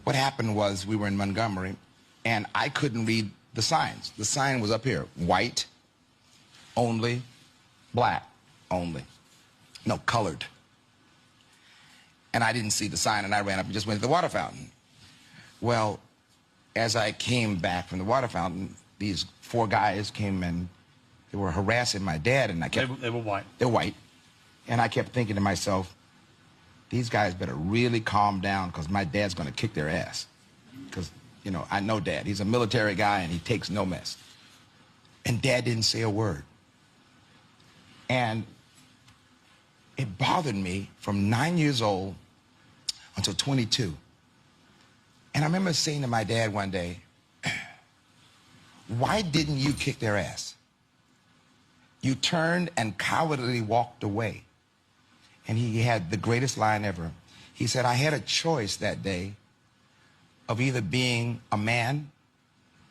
what happened was we were in Montgomery, and I couldn't read the signs. The sign was up here, white only, black only, no, colored. And I didn't see the sign, and I ran up and just went to the water fountain. Well, as I came back from the water fountain, these 4 guys came and they were harassing my dad, and I kept... They were white. They're white. And I kept thinking to myself, these guys better really calm down because my dad's going to kick their ass. Because, you know, I know Dad. He's a military guy, and he takes no mess. And Dad didn't say a word. And it bothered me from 9 years old until 22. And I remember saying to my dad one day, why didn't you kick their ass? You turned and cowardly walked away. And he had the greatest line ever. He said, I had a choice that day of either being a man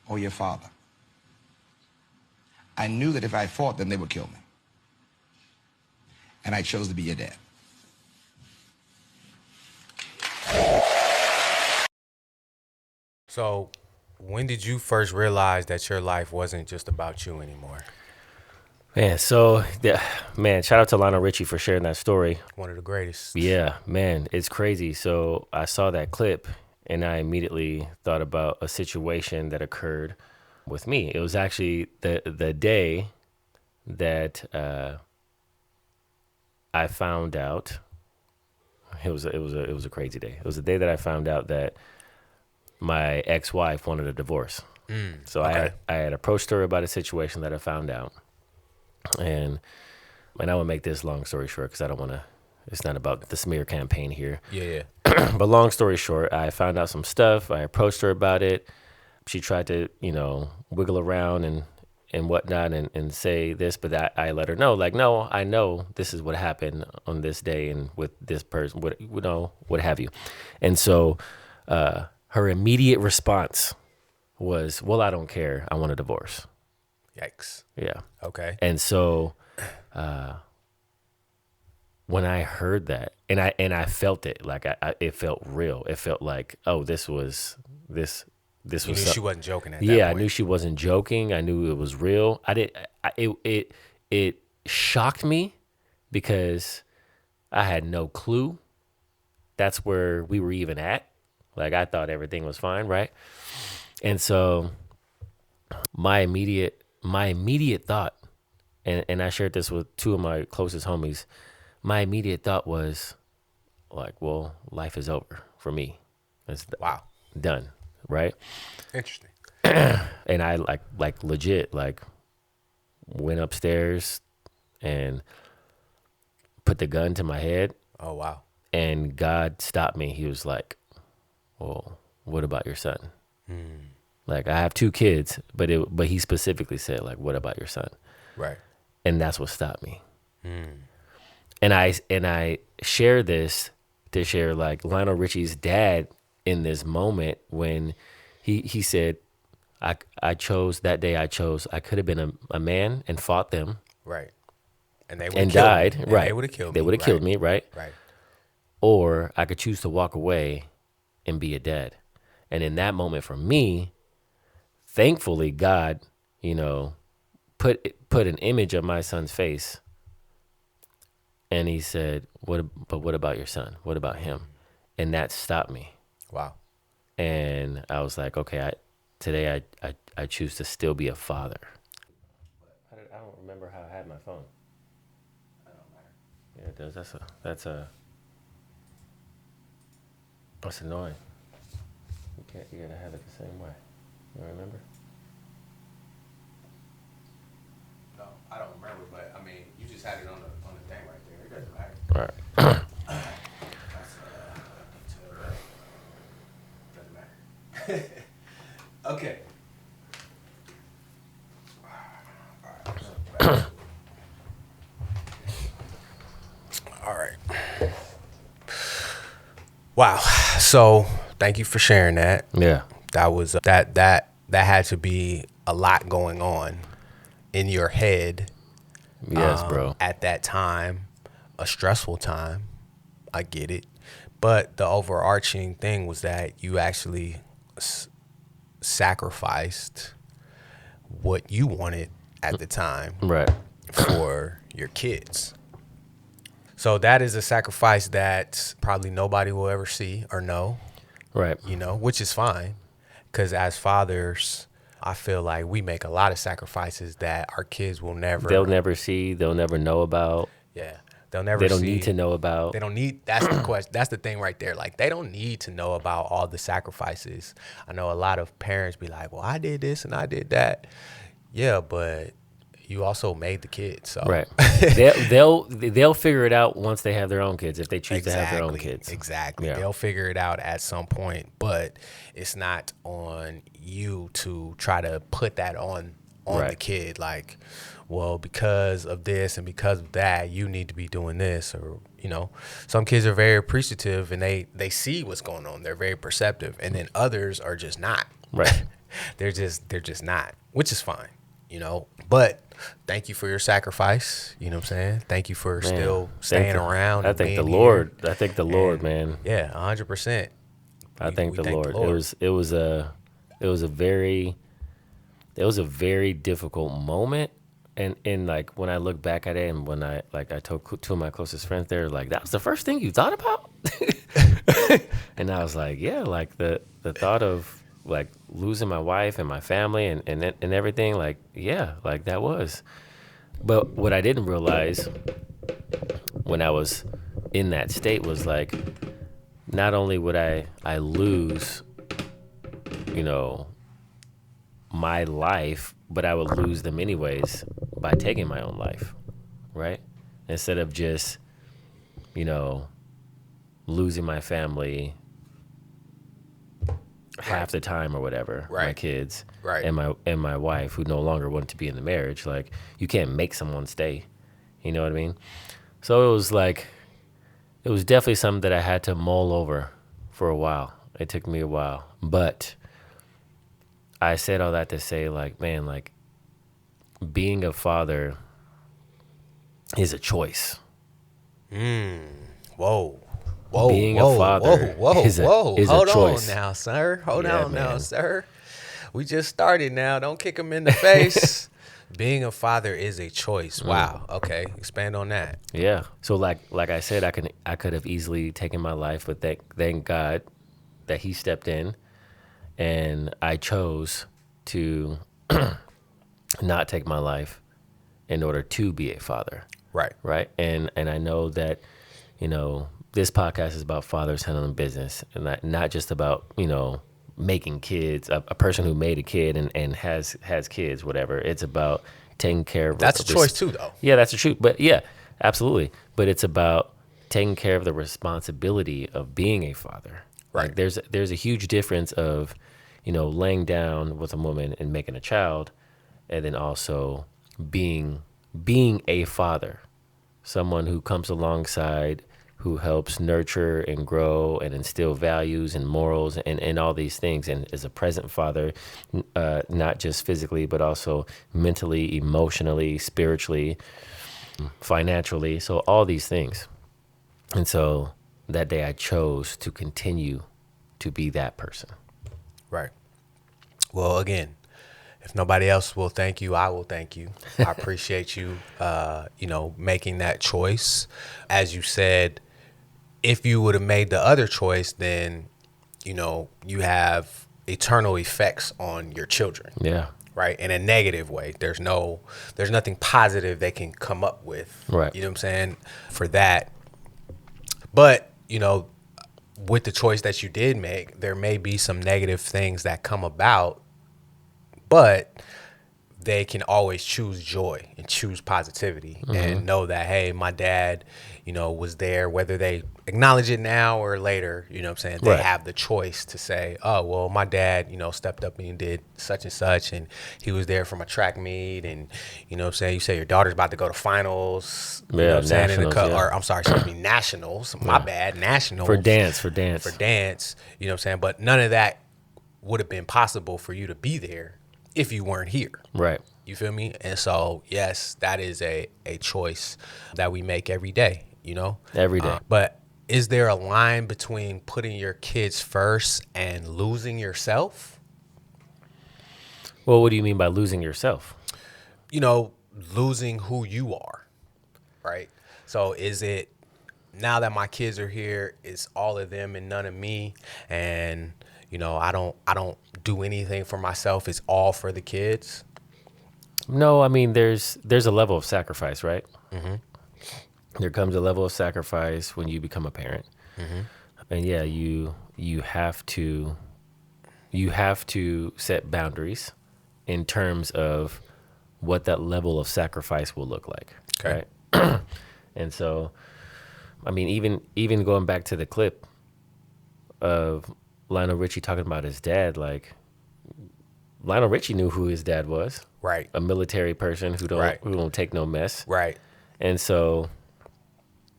or your father. I knew that if I fought them, they would kill me. And I chose to be your dad. So, when did you first realize that your life wasn't just about you anymore? Man, shout out to Lionel Richie for sharing that story. One of the greatest. Yeah, man, it's crazy. So I saw that clip and I immediately thought about a situation that occurred with me. It was actually the day that I found out. It was a crazy day. It was the day that I found out that my ex-wife wanted a divorce. So okay. I had approached her about a situation that I found out. And I will make this long story short because I don't want to, it's not about the smear campaign here. Yeah. But long story short, I found out some stuff. I approached her about it. She tried to, wiggle around and whatnot and say this, but I let her know, like, no, I know this is what happened on this day and with this person, what have you. And so her immediate response was, well, I don't care. I want a divorce. Yikes. Yeah. Okay. And so when I heard that and I felt it, like it felt real. It felt like, oh, this was you knew she wasn't joking at that point. I knew she wasn't joking. I knew it was real. It shocked me because I had no clue that's where we were even at. Like I thought everything was fine, right? And so my immediate thought, and I shared this with 2 of my closest homies, my immediate thought was like, well, life is over for me. It's done, right? Interesting. And I like legit, like went upstairs and put the gun to my head. Oh, wow. And God stopped me. He was like, well, what about your son? Like I have 2 kids, but he specifically said, like, what about your son? Right. And that's what stopped me. And I share this to share like Lionel Richie's dad in this moment when he said, I chose that day. I could have been a man and fought them. Right. And they would and died. Me. And right. They would have killed me. They would have killed me. Right. Right. Or I could choose to walk away and be a dad. And in that moment for me, thankfully, God, put an image of my son's face, and he said, "What about your son? What about him?" And that stopped me. Wow. And I was like, okay, today I choose to still be a father. I don't remember how I had my phone. I don't matter. Yeah, it does. That's annoying. You gotta have it the same way. You remember? No, I don't remember, but I mean, you just had it on the thing right there. It doesn't matter. All right. Doesn't matter. Okay. All right. Wow. So, thank you for sharing that. Yeah. That was that had to be a lot going on in your head. Yes, bro. At that time, a stressful time. I get it. But the overarching thing was that you actually sacrificed what you wanted at the time Right. for your kids. So that is a sacrifice that probably nobody will ever see or know, Right. you know, which is fine. Because as fathers, I feel like we make a lot of sacrifices that our kids will never. They'll never see. They'll never know about. Yeah. They'll never see. They don't need to know about. They don't need. That's the question. That's the thing right there. Like, they don't need to know about all the sacrifices. I know a lot of parents be like, well, I did this and I did that. Yeah, but you also made the kids. So. Right. They'll figure it out once they have their own kids, if they choose to have their own kids. Exactly. Yeah. They'll figure it out at some point, but it's not on you to try to put that on Right. the kid. Like, well, because of this and because of that, you need to be doing this. Or, you know, some kids are very appreciative and they see what's going on. They're very perceptive. And then others are just not. Right. They're just not, which is fine, you know. But thank you for your sacrifice. You know what I'm saying? Thank you for still staying around. I and thank the being Lord. here. I thank the Lord, man. Yeah, 100%. I thank the thank Lord. the Lord. It was a very difficult moment. And like when I look back at it, and when I told two of my closest friends, they're like, that was the first thing you thought about? And I was like, yeah, like the thought of like losing my wife and my family and everything, like, yeah, like that was. But what I didn't realize when I was in that state was like, not only would I lose, you know, my life, but I would lose them anyways by taking my own life, right? Instead of just, you know, losing my family half the time or whatever, my kids, and my wife, who no longer wanted to be in the marriage. Like, you can't make someone stay, you know what I mean? So it was like, it was definitely something that I had to mull over for a while. It took me a while, but I said all that to say, like, man, like, being a father is a choice. Whoa. Being a father is a Hold choice. on now, sir. Hold Yeah, on now, man. sir. We just started now. Don't kick him in the face. Being a father is a choice. Wow. Okay. Expand on that. Yeah. So like I said, I could have easily taken my life, but thank God that He stepped in, and I chose to not take my life in order to be a father. Right. Right. And I know that, you know, this podcast is about fathers handling business, and not just about, you know, making kids, a person who made a kid and has kids, whatever. It's about taking care of. That's a choice too, though. Yeah, that's the truth. But yeah, absolutely. But it's about taking care of the responsibility of being a father. Right. Like, there's a huge difference of, you know, laying down with a woman and making a child, and then also being a father, someone who comes alongside, who helps nurture and grow and instill values and morals and all these things, and is a present father, not just physically, but also mentally, emotionally, spiritually, financially, so all these things. And so that day I chose to continue to be that person. Right. Well, again, if nobody else will thank you, I will thank you. I appreciate you, you know, making that choice. As you said, if you would have made the other choice, then, you know, you have eternal effects on your children. Yeah. Right. In a negative way. There's nothing positive they can come up with. Right. You know what I'm saying? For that. But, you know, with the choice that you did make, there may be some negative things that come about, but they can always choose joy and choose positivity and know that, hey, my dad, you know, was there, whether they acknowledge it now or later, you know what I'm saying? They Right. have the choice to say, oh, well, my dad, you know, stepped up and did such and such, and he was there for my track meet, and, you know what I'm saying? You say your daughter's about to go to finals, you know what I'm saying? Nationals, or I'm sorry, excuse me, nationals, my bad, nationals. For dance. For dance, you know what I'm saying? But none of that would have been possible for you to be there if you weren't here. Right. You feel me? And so, yes, that is a choice that we make every day, you know? Every day. But is there a line between putting your kids first and losing yourself? Well, what do you mean by losing yourself? You know, losing who you are, right? So is it, now that my kids are here, it's all of them and none of me, and you know, I don't do anything for myself. It's all for the kids. No, I mean there's a level of sacrifice, right? Mm-hmm. There comes a level of sacrifice when you become a parent, and yeah, you have to set boundaries in terms of what that level of sacrifice will look like, Okay. right? And so, I mean, even going back to the clip of Lionel Richie talking about his dad, like Lionel Richie knew who his dad was, Right. a military person who Right. don't take no mess, Right. and so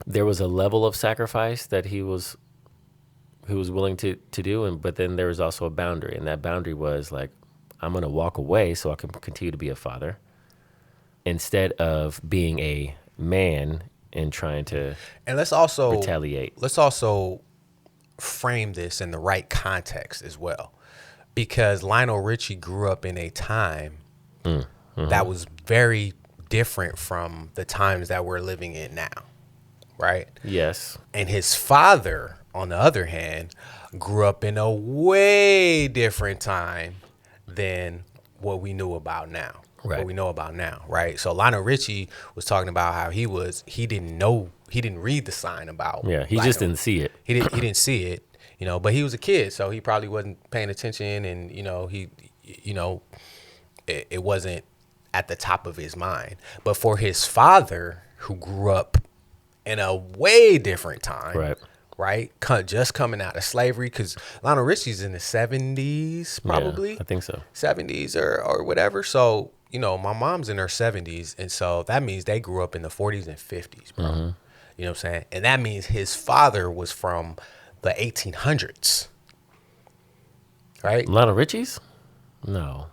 there was a level of sacrifice that he was willing to do, and but then there was also a boundary, and that boundary was like, I'm gonna walk away so I can continue to be a father, instead of being a man and trying to And let's also retaliate. Let's also frame this in the right context as well, because Lionel Richie grew up in a time that was very different from the times that we're living in now, right? Yes. And his father, on the other hand, grew up in a way different time than what we knew about now. Right. What we know about now, right? So Lionel Richie was talking about how he didn't read the sign about. Yeah, he Lionel. just didn't see it. He didn't see it, you know, but he was a kid, so he probably wasn't paying attention, and you know, it wasn't at the top of his mind. But for his father, who grew up in a way different time, right? Just coming out of slavery, because Lionel Richie's in the 70s, probably. Yeah, I think so. 70s or whatever. So, you know, my mom's in her 70s, and so that means they grew up in the 40s and 50s, bro. You know what I'm saying? And that means his father was from the 1800s, right? Lionel Richie's? No.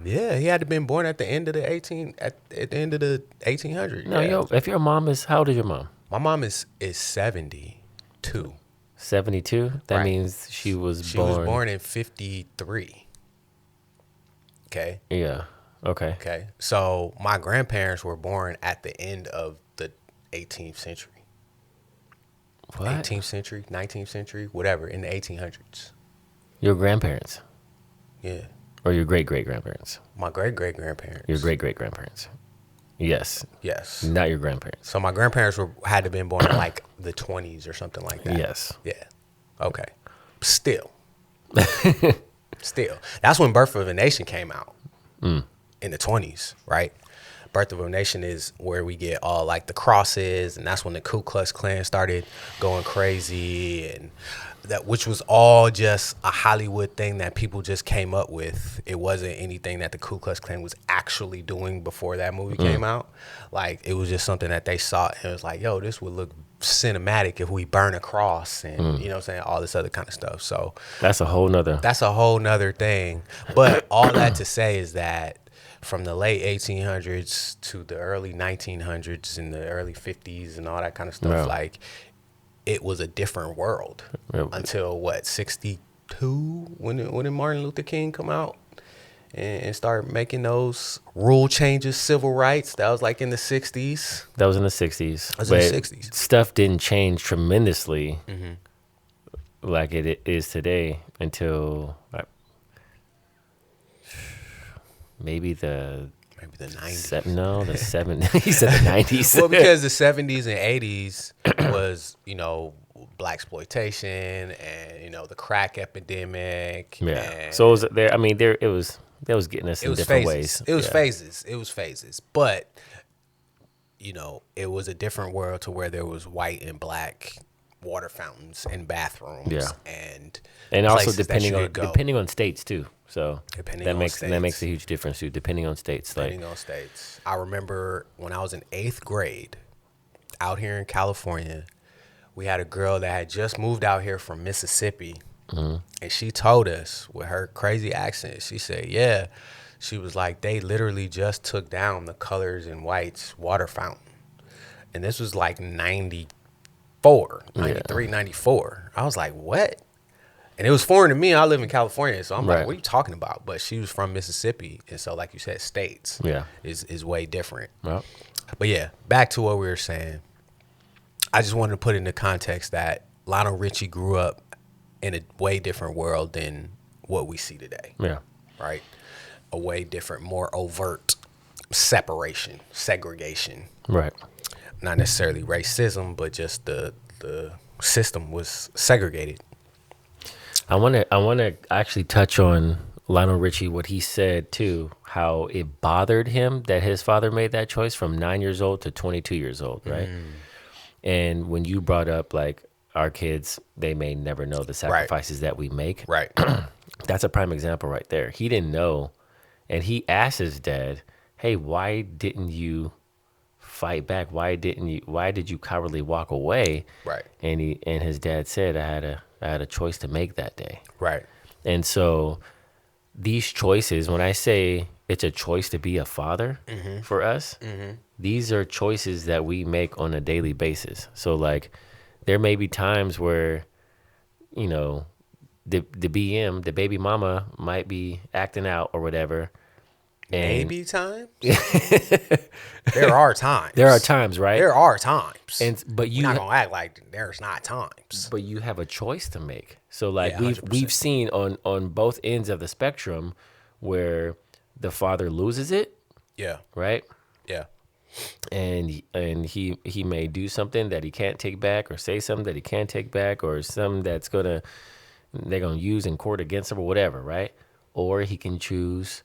Yeah, he had to have been born at the end of the 1800s. No, yeah. if your mom is, how old is your mom? My mom is 72. 72? That Right. means she was She born. was born in 53. Okay. Yeah. Okay. Okay. So my grandparents were born at the end of the 18th century. What? 18th century, 19th century, whatever, in the 1800s. Your grandparents? Yeah. Or your great-great-grandparents? My great-great-grandparents. Your great-great-grandparents. Yes. Yes. Not your grandparents. So my grandparents had to have been born in like the 20s or something like that. Yes. Yeah. Okay. Still. Still. That's when Birth of a Nation came out. In the 20s, right? Birth of a Nation is where we get all like the crosses, and that's when the Ku Klux Klan started going crazy, and that, which was all just a Hollywood thing that people just came up with. It wasn't anything that the Ku Klux Klan was actually doing before that movie came out. Like, it was just something that they saw, and it was like, yo, this would look cinematic if we burn a cross, and you know what I'm saying, all this other kind of stuff. So That's a whole nother thing. But all that to say is that from the late 1800s to the early 1900s and the early 50s and all that kind of stuff, Yeah. like, it was a different world until what, 62, when did Martin Luther King come out and start making those rule changes, civil rights? That was like in the 60s. That was in the 60s. That was in the 60s. Stuff didn't change tremendously like it is today until maybe the 90s. the 70s. He said the 90s. Well, because the 70s and 80s was, you know, black exploitation and, you know, the crack epidemic. Yeah. And So it was there. I mean, it was getting us in different phases. ways. It was Yeah. phases. It was phases. But, you know, it was a different world to where there was white and black water fountains and bathrooms. Yeah. And also places that you could go. depending on states too. So Depending that on makes states. a huge difference too. Depending on states, Depending on states. I remember when I was in 8th grade out here in California, we had a girl that had just moved out here from Mississippi. And she told us with her crazy accent, she said, yeah, she was like, they literally just took down the Colors and Whites water fountain. And this was like 94 94, 93, 94. I was like, what? And it was foreign to me. I live in California, so I'm like, what are you talking about? But she was from Mississippi, and so like you said, states is way different. Yep. But yeah, back to what we were saying. I just wanted to put into context that Lionel Richie grew up in a way different world than what we see today. Yeah. Right? A way different, more overt separation, segregation. Right. Not necessarily racism, but just the system was segregated. I want to actually touch on Lionel Richie, what he said too, how it bothered him that his father made that choice from 9 years old to 22 years old, right? And when you brought up like our kids, they may never know the sacrifices that we make. Right. That's a prime example right there. He didn't know, and he asked his dad, "Hey, why didn't you fight back? Why did you cowardly walk away?" Right. And his dad said, I had a choice to make that day. Right. And so these choices, when I say it's a choice to be a father for us, these are choices that we make on a daily basis. So like there may be times where, you know, the baby mama might be acting out or whatever. And maybe times? There are times. There are times, right? There are times. But you're not gonna act like there's not times. But you have a choice to make. So like Yeah, we've seen on both ends of the spectrum where the father loses it. Yeah. Right? Yeah. And he may do something that he can't take back, or say something that he can't take back, or something that's they're gonna use in court against him or whatever, right? Or he can choose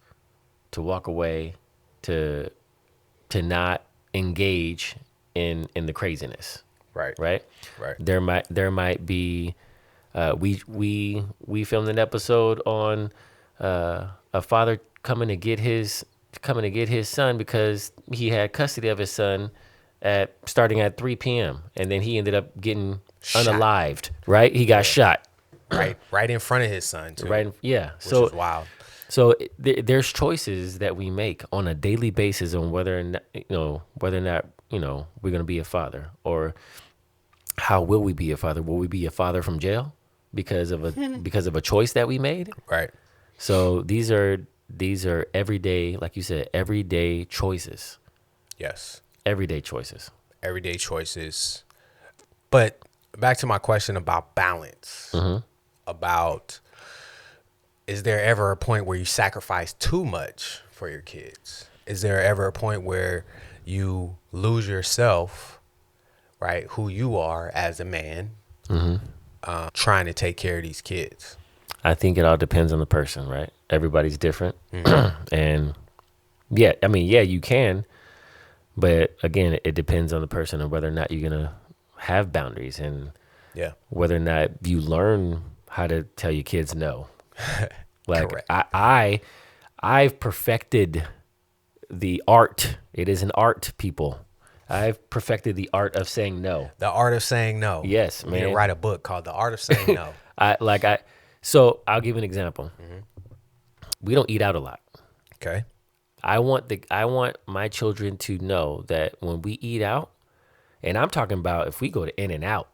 to walk away, to not engage in the craziness. Right. Right. Right. There might be we filmed an episode on a father coming to get his son because he had custody of his son starting at 3 p.m. and then he ended up getting unalived. Right. He got shot. Right in front of his son too. Right. Yeah. Which is wild. So there's choices that we make on a daily basis on whether or not we're going to be a father, or how will we be a father? Will we be a father from jail because of a choice that we made? Right. So these are everyday, like you said, everyday choices. Yes. Everyday choices. Everyday choices. But back to my question about balance. About, is there ever a point where you sacrifice too much for your kids? Is there ever a point where you lose yourself, right? Who you are as a man, trying to take care of these kids? I think it all depends on the person, right? Everybody's different. And yeah, I mean, yeah, you can, but again, it depends on the person and whether or not you're going to have boundaries, and whether or not you learn how to tell your kids no. Like correct. I've perfected the art. It is an art, people. I've perfected the art of saying no. The art of saying no. Yes, man. man. You need to write a book called The Art of Saying No. So I'll give you an example. We don't eat out a lot. Okay. I want my children to know that when we eat out, and I'm talking about if we go to In-N-Out,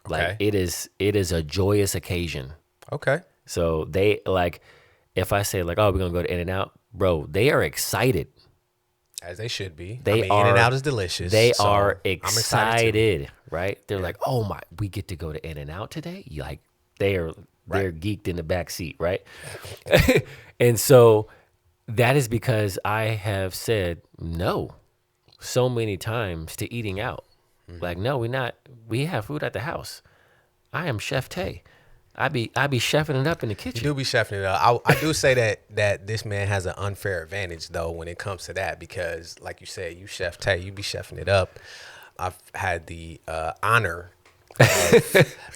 like it is a joyous occasion. Okay. So they like, if I say like, oh, we're gonna go to In-N-Out, bro, they are excited. As they should be. In-N-Out is delicious. They so are I'm excited, right? They're like, oh my, we get to go to In-N-Out today. Like they're geeked in the back seat, right? And so that is because I have said no so many times to eating out. Like, no, we have food at the house. I am Chef Tay. I be chefing it up in the kitchen. You do be chefing it up. I do say that this man has an unfair advantage though when it comes to that, because like you said, you Chef Tay, you be chefing it up. I've had the honor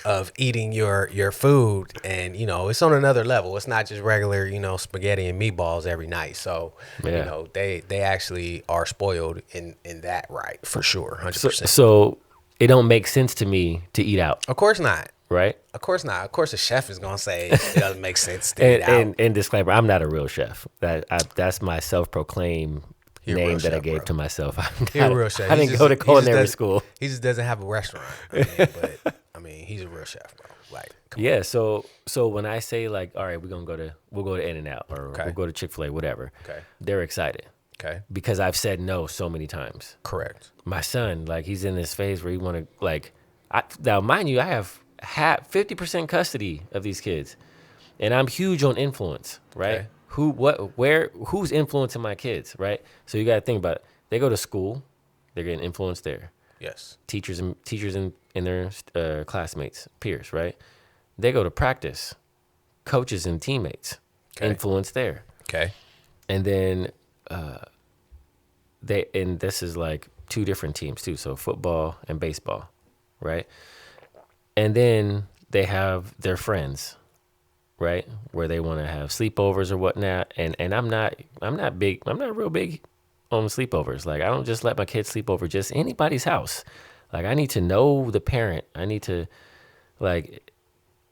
of eating your food, and it's on another level. It's not just regular spaghetti and meatballs every night. So they actually are spoiled in that, right? For sure, 100%. So it don't make sense to me to eat out. Of course not. Right? Of course not. Of course, a chef is gonna say it doesn't make sense to eat out. And disclaimer: I'm not a real chef. That's my self-proclaimed He a real name that I chef, gave bro. to myself. He a real chef. I didn't go to culinary school. He just doesn't have a restaurant. But I mean, he's a real chef, bro. Like, come Yeah, so when I say like, all right, we'll go to In-N-Out or Okay. we'll go to Chick-fil-A, whatever. Okay. They're excited on. Okay. because I've said no so many times. Correct. My son, like, he's in this phase where he want to like. Now, mind you, I have 50% custody of these kids, and I'm huge on influence, right? Okay. Who's influencing my kids, right? So you got to think about it. They go to school, they're getting influenced there. Yes. Teachers and their classmates, peers, right? They go to practice, coaches and teammates, Okay. influence there, Okay. and then and this is like 2 different teams too, so football and baseball, right? And then they have their friends, right, where they want to have sleepovers or whatnot, and I'm not real big on sleepovers. Like, I don't just let my kids sleep over just anybody's house. Like, I need to know the parent. I need to, like,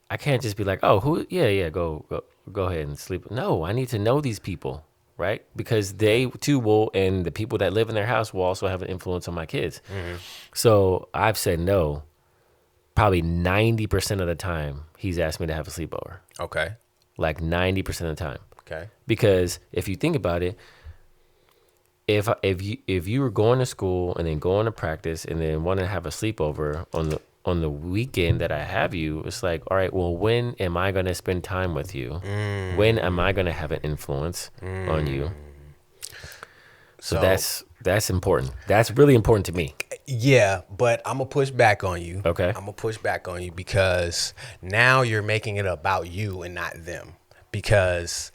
I can't just be like, oh, who? Yeah, go ahead and sleep. No, I need to know these people, right? Because they too will, and the people that live in their house will also have an influence on my kids. Mm-hmm. So I've said no. Probably 90% of the time, he's asked me to have a sleepover. Okay. Like 90% of the time. Okay. Because if you think about it, if you were going to school and then going to practice and then want to have a sleepover on the weekend that I have you, it's like, all right, well, when am I going to spend time with you? When am I going to have an influence on you? So that's important. That's really important to me. Yeah, but I'm gonna push back on you. Okay. I'm gonna push back on you because now you're making it about you and not them. Because,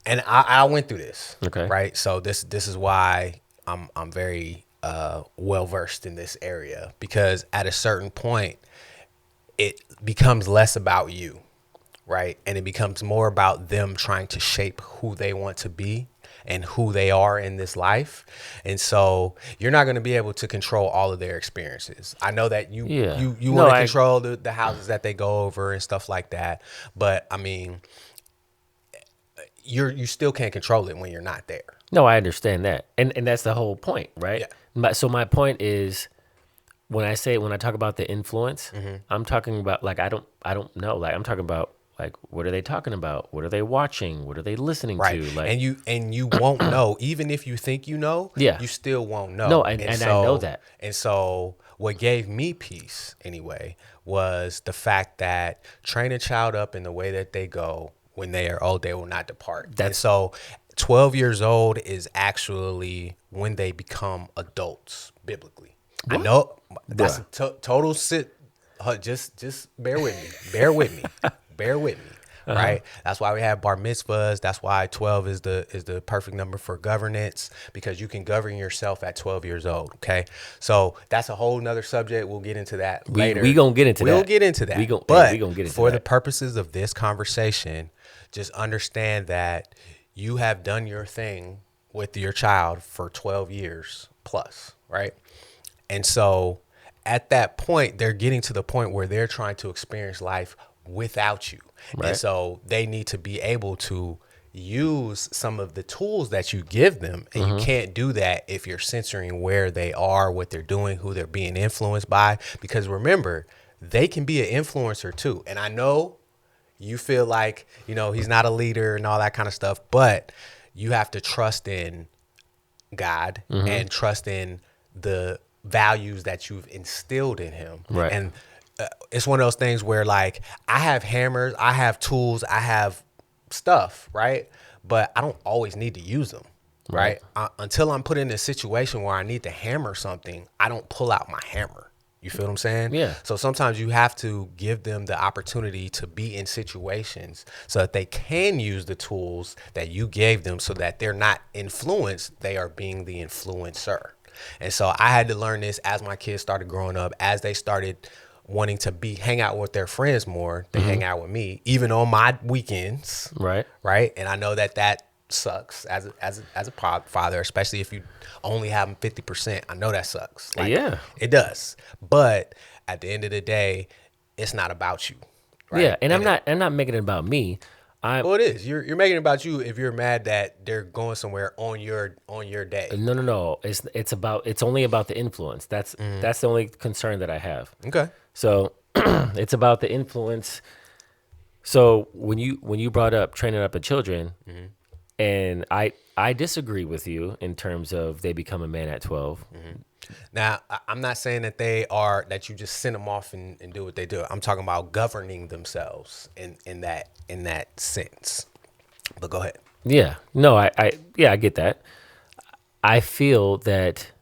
and I went through this. Okay. Right. So this is why I'm very well versed in this area, because at a certain point, it becomes less about you, right, and it becomes more about them trying to shape who they want to be and who they are in this life. And so you're not going to be able to control all of their experiences. I know that you want to control the houses that they go over and stuff like that. But I mean, you still can't control it when you're not there. No, I understand that. And that's the whole point, right? Yeah. So my point is, when I talk about the influence, I'm talking about, like, I don't know. Like, I'm talking about, like, what are they talking about? What are they watching? What are they listening to? Like, and you won't know, even if you think you know. Yeah. You still won't know. No, and I know that. And so what gave me peace anyway was the fact that train a child up in the way that they go. When they are old, they will not depart. And so 12 years old is actually when they become adults biblically. What? I know that's a total sit. Just bear with me. Bear with me. Bear with me. Right. That's why we have bar mitzvahs. That's why 12 is the perfect number for governance, because you can govern yourself at 12 years old. Okay. So that's a whole nother subject. We'll get into that later. We gonna get into that. We'll get into that. We gonna get into for that. the purposes of this conversation, just understand that you have done your thing with your child for 12 years plus. Right. And so at that point, they're getting to the point where they're trying to experience life without you. Right. And so they need to be able to use some of the tools that you give them. And you can't do that if you're censoring where they are, what they're doing, who they're being influenced by. Because remember, they can be an influencer too. And I know you feel like, he's not a leader and all that kind of stuff, but you have to trust in God and trust in the values that you've instilled in him. Right. And it's one of those things where, like, I have hammers, I have tools, I have stuff, right? But I don't always need to use them, right? Until I'm put in a situation where I need to hammer something, I don't pull out my hammer. You feel what I'm saying? Yeah. So sometimes you have to give them the opportunity to be in situations so that they can use the tools that you gave them, so that they're not influenced, they are being the influencer. And so I had to learn this as my kids started growing up, as they started wanting to hang out with their friends more than hang out with me, even on my weekends. Right. Right. And I know that sucks as a father, especially if you only have them 50%. I know that sucks. Like, yeah, it does. But at the end of the day, it's not about you. Right? Yeah. And I'm not making it about me. Well, it is. You're making it about you if you're mad that they're going somewhere on your day. No. It's only about the influence. That's the only concern that I have. Okay. So it's about the influence. So when you brought up training up the children, and I disagree with you in terms of they become a man at 12. Now, I'm not saying that that you just send them off and do what they do. I'm talking about governing themselves in that sense. But go ahead. Yeah. No, I get that. I feel that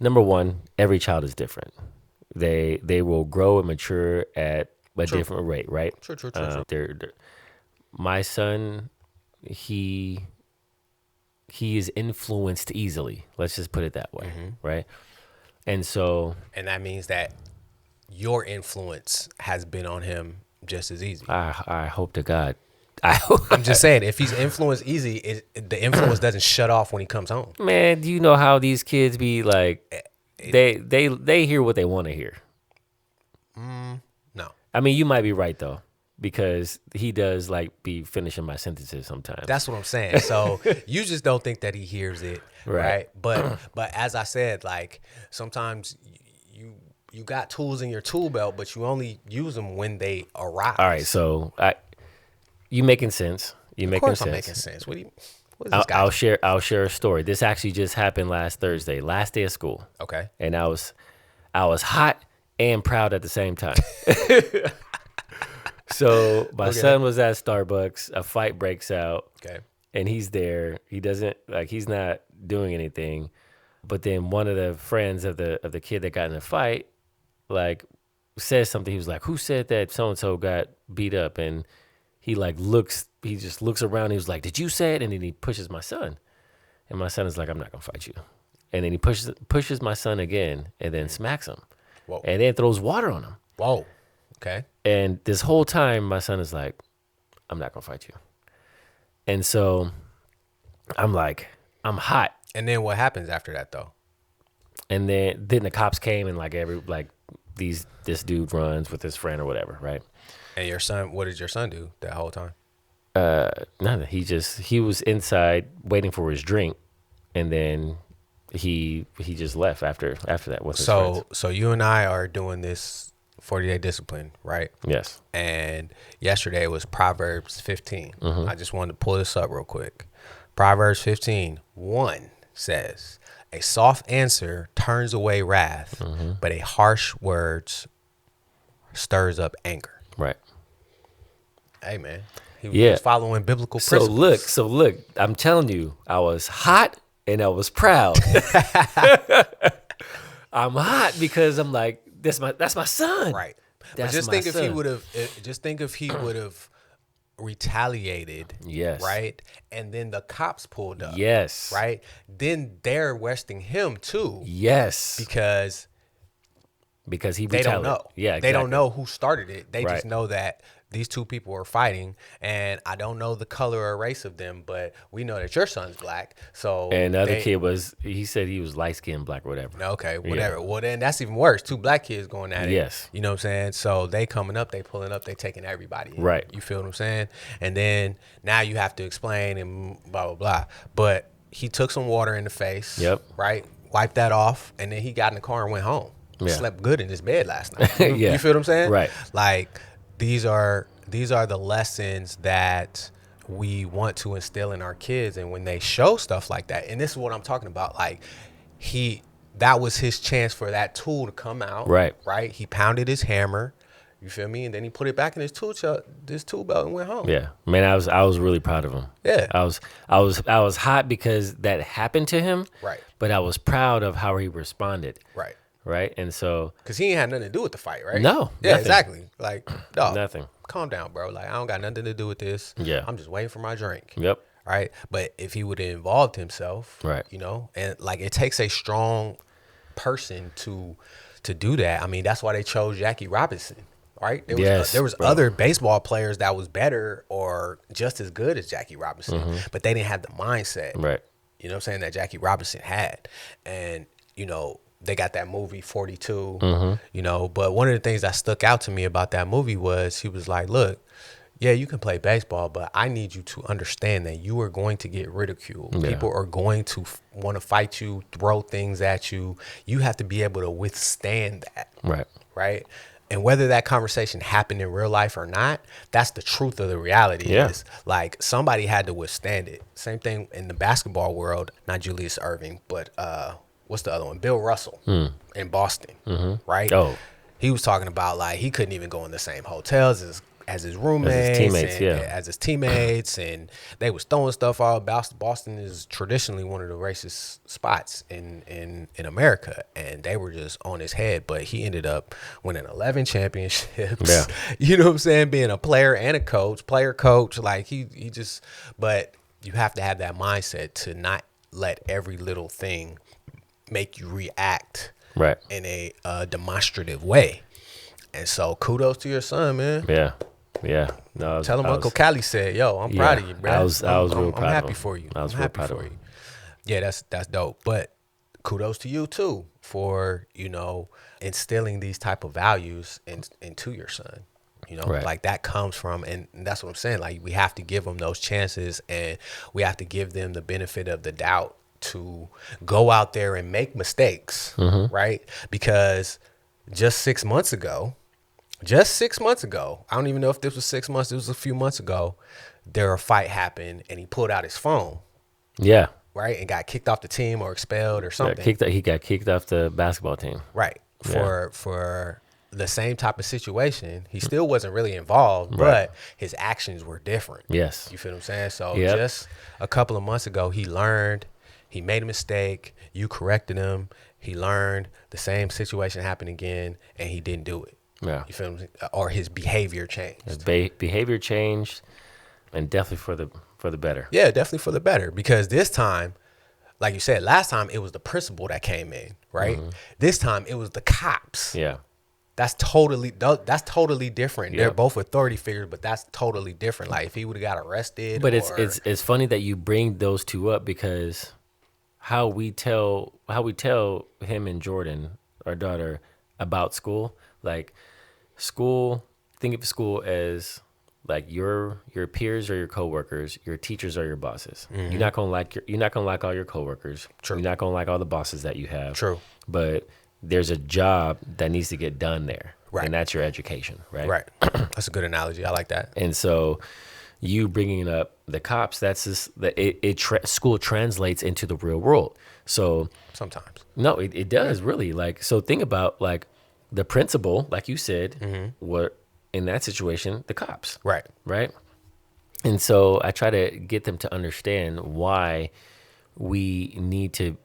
number one, every child is different. They will grow and mature at a different rate, right? True. My son, he is influenced easily. Let's just put it that way, right? And so, And that means that your influence has been on him just as easy. I hope to God. I'm just saying, if he's influenced easy, the influence doesn't shut off when he comes home. Man, do you know how these kids be like? They hear what they want to hear. No. I mean, you might be right though, because he does like be finishing my sentences sometimes. That's what I'm saying. So you just don't think that he hears it, right? But as I said, like sometimes you got tools in your tool belt, but you only use them when they arrive. All right, so you making sense. You making sense. Of course, I'm making sense. What is this guy? I'll share a story. This actually just happened last Thursday, last day of school. Okay. And I was hot and proud at the same time. So my son was at Starbucks. A fight breaks out. Okay. And he's there. He's not doing anything. But then one of the friends of the kid that got in the fight, like, says something. He was like, "Who said that so and so got beat up?" And he just looks around. He was like, "Did you say it?" And then he pushes my son. And my son is like, "I'm not gonna fight you." And then he pushes my son again and then smacks him. Whoa. And then throws water on him. Whoa. Okay. And this whole time, my son is like, "I'm not going to fight you." And so I'm like, I'm hot. And then what happens after that, though? And then the cops came and this dude runs with his friend or whatever, right? And your son, what did your son do that whole time? Nothing. He was inside waiting for his drink, and then he just left after that with his friends. So you and I are doing this 40-day discipline, right? Yes. And yesterday was Proverbs 15. I just wanted to pull this up real quick. Proverbs 15:1 says, "A soft answer turns away wrath, but a harsh words stirs up anger." Right. Hey, man. He was following biblical principles. So look, I'm telling you, I was hot and I was proud. I'm hot because I'm like, that's my son. Right. That's but just my think son. if he would have retaliated. Yes. Right. And then the cops pulled up. Yes. Right. Then they're arresting him too. Yes. Because he they don't know. Yeah. Exactly. They don't know who started it. They Right. just know that these two people were fighting, and I don't know the color or race of them, but we know that your son's black. So And the other kid he said he was light skinned, black, whatever. okay, whatever. Yeah. Well, then that's even worse. Two black kids going at it. Yes. You know what I'm saying? So they coming up, they pulling up, they taking everybody in. Right. You feel what I'm saying? And then now you have to explain and blah, blah, blah. But he took some water in the face. Yep. Right? Wiped that off, and then he got in the car and went home. Yeah. Slept good in his bed last night. Yeah. You feel what I'm saying? Right. Like, these are the lessons that we want to instill in our kids, and when they show stuff like that, and this is what I'm talking about, like that was his chance for that tool to come out. Right. He pounded his hammer, you feel me, and then he put it back in his tool belt and went home. Yeah, man, I was really proud of him. Yeah. I was hot because that happened to him. Right. But I was proud of how he responded. Right. Right. And so, because he ain't had nothing to do with the fight, right? No. Yeah, nothing. exactly. Like, dog, Nothing. calm down, bro. Like, I don't got nothing to do with this. Yeah. I'm just waiting for my drink. Yep. Right. But if he would have involved himself, right, you know, and like, it takes a strong person to do that. I mean, that's why they chose Jackie Robinson, right? There was other baseball players that was better or just as good as Jackie Robinson, but they didn't have the mindset, right? You know what I'm saying, that Jackie Robinson had. And, you know, they got that movie 42, you know, but one of the things that stuck out to me about that movie was he was like, look, yeah, you can play baseball, but I need you to understand that you are going to get ridiculed. Yeah. People are going to want to fight you, throw things at you. You have to be able to withstand that. Right. Right. And whether that conversation happened in real life or not, that's the truth of the reality. Yeah. Is like somebody had to withstand it. Same thing in the basketball world, not Julius Erving, but what's the other one? Bill Russell in Boston. Right. Oh. He was talking about like he couldn't even go in the same hotels as his roommates, teammates, and, yeah. as his teammates, and they was throwing stuff all about. Boston is traditionally one of the racist spots in America, and they were just on his head. But he ended up winning 11 championships. Yeah. You know what I'm saying? Being a player and a coach, player coach, like he just. But you have to have that mindset to not let every little thing make you react Right. in a demonstrative way. And so kudos to your son, man. Yeah. Yeah. No, Tell him Uncle Callie said, yo, I'm proud of you, bro. I was real proud I'm of happy him. for you. I was I'm real happy proud of for him. you. Yeah, that's dope. But kudos to you too for, instilling these type of values into your son. Right. Like that comes from, and that's what I'm saying. Like we have to give them those chances, and we have to give them the benefit of the doubt to go out there and make mistakes, right? Because just 6 months ago, I don't even know if this was 6 months, it was a few months ago, a fight happened and he pulled out his phone, Yeah. right? And got kicked off the team or expelled or something. He got kicked off the basketball team. Right. Yeah. For the same type of situation. He still wasn't really involved, Right. but his actions were different. Yes. You feel what I'm saying? So Yep. just a couple of months ago, he learned, he made a mistake, you corrected him, he learned, the same situation happened again, and he didn't do it. Yeah. You feel what I'm saying? Or his behavior changed. His behavior changed, and definitely for the better. Yeah, definitely for the better. Because this time, like you said, last time it was the principal that came in, right? This time it was the cops. Yeah. That's totally different. Yep. They're both authority figures, but that's totally different. Like if he would have got arrested, But or, it's funny that you bring those two up, because how we tell him and Jordan, our daughter, about school, like school, think of school as like your peers or your coworkers, your teachers are your bosses. You're not gonna like all your coworkers. True. You're not gonna like all the bosses that you have. True. But there's a job that needs to get done there. Right. And that's your education, right? right. That's a good analogy. I like that. And so you bringing up the cops, that's just school translates into the real world. So Sometimes. no, it does really. Like, so think about like the principal, like you said, what in that situation, the cops. Right. Right. And so I try to get them to understand why we need to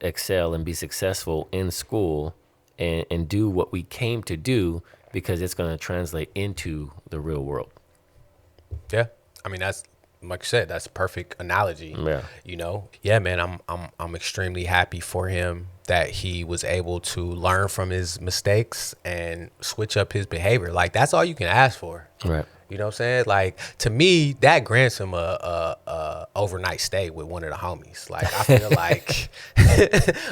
excel and be successful in school and do what we came to do, because it's going to translate into the real world. Yeah. I mean, that's like you said, that's a perfect analogy. Yeah. Yeah, man, I'm extremely happy for him that he was able to learn from his mistakes and switch up his behavior. Like that's all you can ask for. Right. You know what I'm saying? Like to me, that grants him a overnight stay with one of the homies. Like I feel like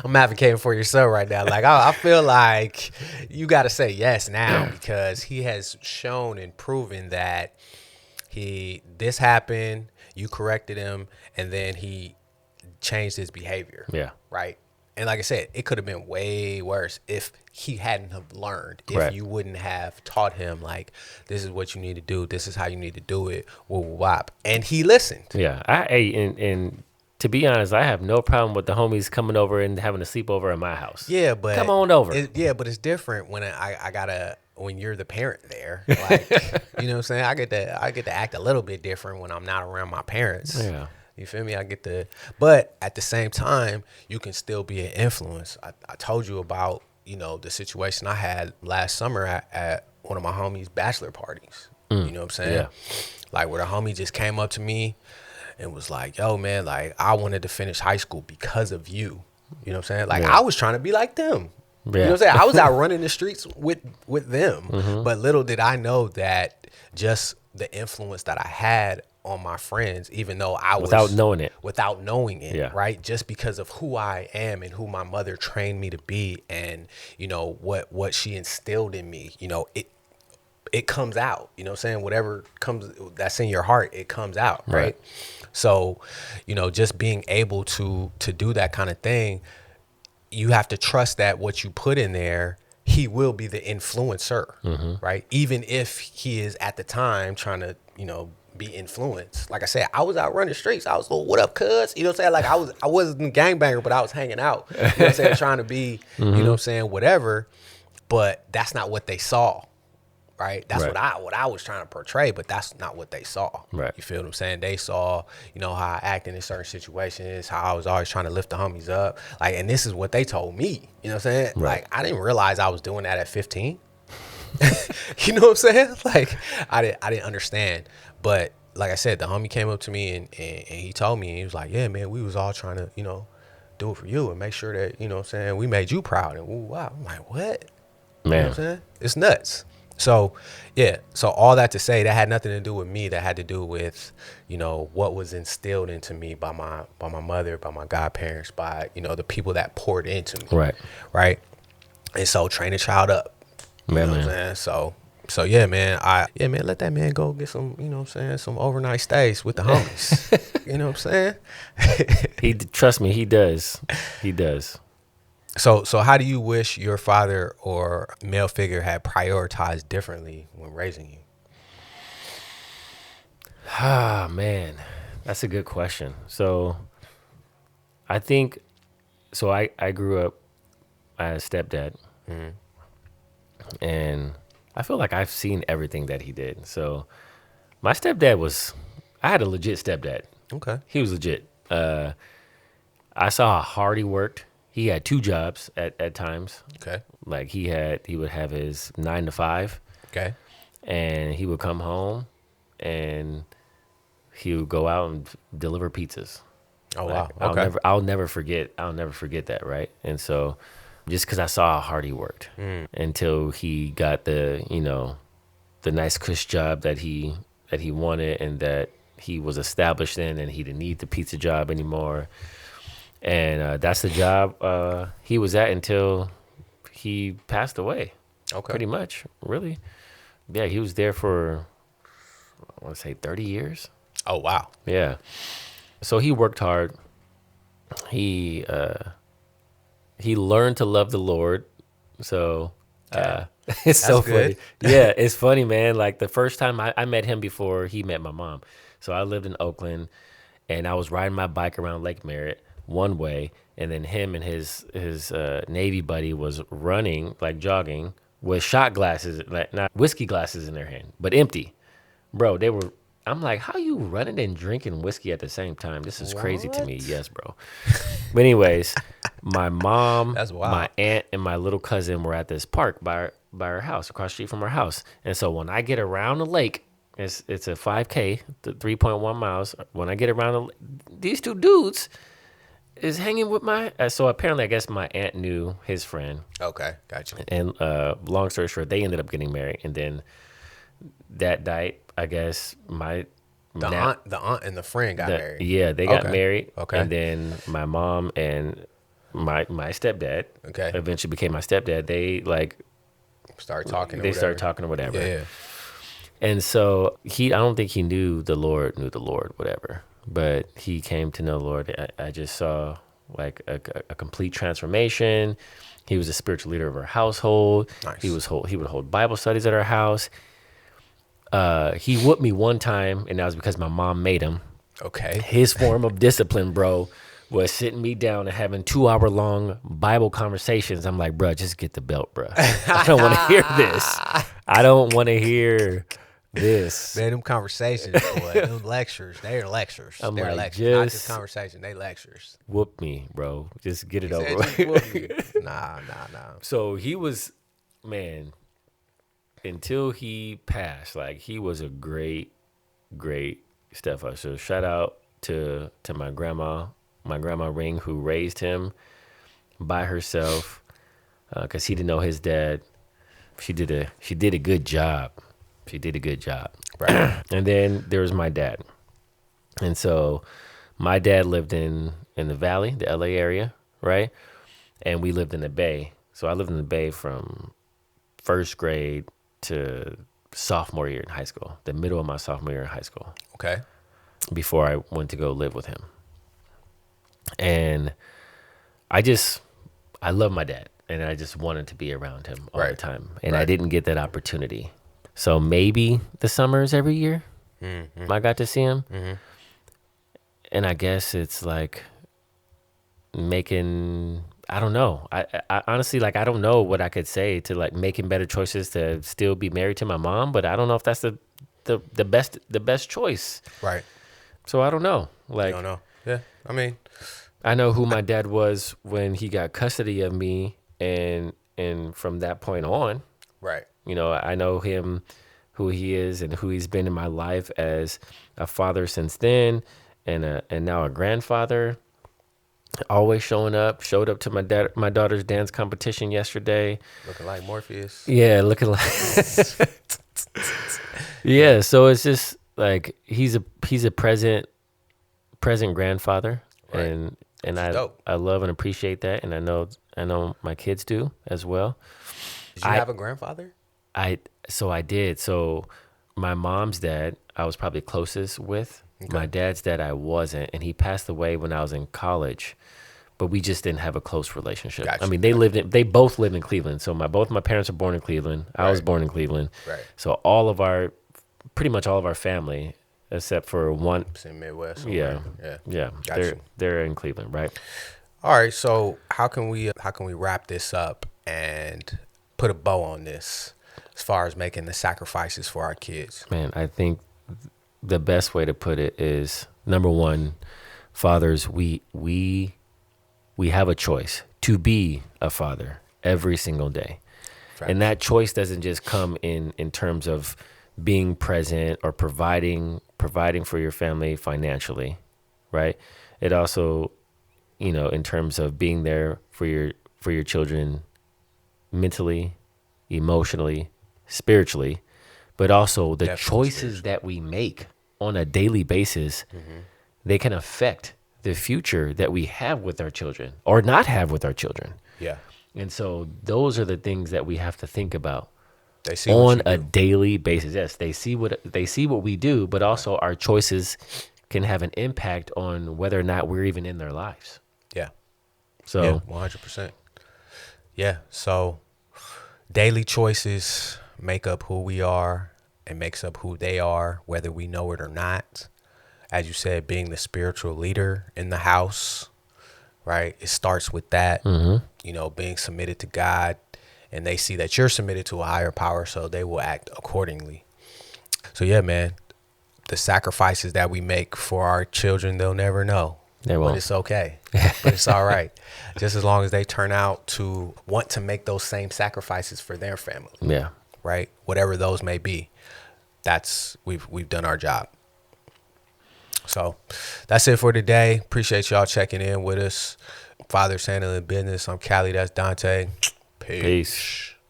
I'm advocating for your son right now. Like I feel like you got to say yes now, because he has shown and proven that this happened, you corrected him, and then he changed his behavior. Yeah. Right. And like I said, it could have been way worse if he hadn't have learned, if Right. you wouldn't have taught him, like, this is what you need to do, this is how you need to do it, whoop, whoop, whop. And he listened. Yeah. And to be honest, I have no problem with the homies coming over and having a sleepover at my house. Yeah, but come on over. But it's different when I gotta, when you're the parent there. Like, you know what I'm saying? I get to act a little bit different when I'm not around my parents. Yeah. You feel me? But at the same time, you can still be an influence. I told you about, the situation I had last summer at one of my homies' bachelor parties. You know what I'm saying? Yeah. Like where the homie just came up to me and was like, yo, man, like I wanted to finish high school because of you. You know what I'm saying? Like Yeah. I was trying to be like them. Yeah. You know what I'm saying? I was out running the streets with them. But little did I know that just the influence that I had on my friends, even though I was Without knowing it. Yeah. right? Just because of who I am and who my mother trained me to be, and what she instilled in me. it comes out, you know what I'm saying? Whatever comes that's in your heart, it comes out, right? So, you know, just being able to do that kind of thing, you have to trust that what you put in there, he will be the influencer, right? Even if he is at the time trying to, you know, be influenced. Like I said, I was out running streets. I was like, what up, cuz? You know what I'm saying? Like I wasn't a gangbanger, but I was hanging out. You know what I'm saying? Trying to be, you know what I'm saying, whatever. But that's not what they saw. Right. That's what I was trying to portray, but that's not what they saw. Right. You feel what I'm saying? They saw, you know, how I acted in certain situations, how I was always trying to lift the homies up. Like, and this is what they told me. You know what I'm saying? Right. Like, I didn't realize I was doing that at 15. You know what I'm saying? Like, I didn't understand. But like I said, the homie came up to me and he told me, and he was like, yeah, man, we was all trying to, you know, do it for you and make sure that, you know what I'm saying, we made you proud. And wow. I'm like, what? Man. You know what I'm saying? It's nuts. So, yeah. So all that to say, that had nothing to do with me. That had to do with, you know, what was instilled into me by my mother, by my godparents, by, you know, the people that poured into me. Right. Right. And so train a child up. You know what I'm saying? So yeah, man. Let that man go get some, you know what I'm saying, some overnight stays with the homies. You know what I'm saying? Trust me, he does. He does. So how do you wish your father or male figure had prioritized differently when raising you? Ah, man, that's a good question. So I think, I grew up, I had a stepdad, and I feel like I've seen everything that he did. So my stepdad I had a legit stepdad. Okay. He was legit. I saw how hard he worked. He had 2 jobs at times. Okay. Like he would have his 9 to 5. Okay. And he would come home and he would go out and deliver pizzas. Oh, Like, wow. Okay. I'll never forget that, right? And so just because I saw how hard he worked until he got the, you know, the nice cush job that he wanted and that he was established in, and he didn't need the pizza job anymore. And that's the job he was at until he passed away. Okay. Pretty much, really. Yeah, he was there for, I want to say 30 years. Oh, wow. Yeah. So he worked hard. He learned to love the Lord. So it's so funny. Yeah, it's funny, man. Like the first time I met him before he met my mom. So I lived in Oakland, and I was riding my bike around Lake Merritt one way, and then him and his Navy buddy was running, like jogging, with shot glasses, like not whiskey glasses in their hand, but empty. Bro, I'm like, how you running and drinking whiskey at the same time? This is crazy to me. Yes, bro. But anyways, my mom, That's wild. my aunt, and my little cousin were at this park by our house, across the street from our house. And so when I get around the lake, it's a 5K, 3.1 miles. When I get around these 2 dudes is hanging with so apparently I guess my aunt knew his friend. Okay. Gotcha. And long story short, they ended up getting married. And then that night, I guess The aunt and the friend got married. Yeah, they got married. Okay. And then my mom and my stepdad eventually became my stepdad. They like started talking or whatever. Yeah. And so I don't think he knew the Lord, whatever. But he came to know the Lord. I just saw like a complete transformation. He was a spiritual leader of our household. Nice. He would hold Bible studies at our house. He whooped me one time, and that was because my mom made him. Okay. His form of discipline, bro, was sitting me down and having 2-hour-long Bible conversations. I'm like, bro, just get the belt, bro. I don't want to hear this. I don't want to hear this. Man, them conversations, boy, them lectures, they're lectures. I'm like, not just just conversation, they lectures. Whoop me, bro. Just get it over Just with. whoop me. Nah. So he was, man, until he passed, like he was a great stepfather. So shout out to my grandma Ring, who raised him by herself, because he didn't know his dad. She did a good job. Right. And then there was my dad. And so my dad lived in the Valley, the LA area, right? And we lived in the Bay. So I lived in the Bay from first grade to sophomore year in high school, the middle of my sophomore year in high school, Okay. before I went to go live with him. And I love my dad, and I just wanted to be around him all the Right. time. And I Right. didn't get that opportunity. So maybe the summers every year I got to see him. And I guess it's like making, I don't know. I honestly, like, I don't know what I could say to like making better choices to still be married to my mom, but I don't know if that's the best choice. Right. So I don't know. I Like, don't know. Yeah. I mean, I know who my dad was when he got custody of me, and from that point on, right. you know, I know him, who he is, and who he's been in my life as a father since then, and now a grandfather. Always showed up to my daughter's dance competition yesterday. Looking like Morpheus. Yeah, looking like yeah. So it's just like he's a present grandfather, Right. and dope. I love and appreciate that, and I know my kids do as well. Did you have a grandfather? I did. So my mom's dad, I was probably closest with. Okay. My dad's dad, I wasn't, and he passed away when I was in college. But we just didn't have a close relationship. Gotcha. I mean, they both lived in Cleveland. So both my parents were born in Cleveland. I was Right. born in Cleveland. Right. So pretty much all of our family, except for one. It's in Midwest. Yeah. Yeah. Yeah. Gotcha. They're in Cleveland, right? All right. So how can we wrap this up and put a bow on this as far as making the sacrifices for our kids? Man, I think the best way to put it is, number one, fathers, we have a choice to be a father every single day. Facts. And that choice doesn't just come in terms of being present or providing for your family financially, right? It also, in terms of being there for your children mentally, emotionally, spiritually, but also the Definitely choices that we make on a daily basis, they can affect the future that we have with our children or not have with our children. Yeah. And so those are the things that we have to think about They see what on you a do. daily basis. Yes, they see what we do, but also our choices can have an impact on whether or not we're even in their lives. Yeah. So Yeah. 100%. Yeah. So daily choices make up who we are and makes up who they are, whether we know it or not. As you said, being the spiritual leader in the house, right? It starts with that, being submitted to God, and they see that you're submitted to a higher power, so they will act accordingly. So yeah, man, the sacrifices that we make for our children, they'll never know. They won't. But it's okay. But it's all right. Just as long as they turn out to want to make those same sacrifices for their family, yeah. right? Whatever those may be, we've done our job. So that's it for today. Appreciate y'all checking in with us. Father's Handling Business. I'm Callie. That's Dante. Peace.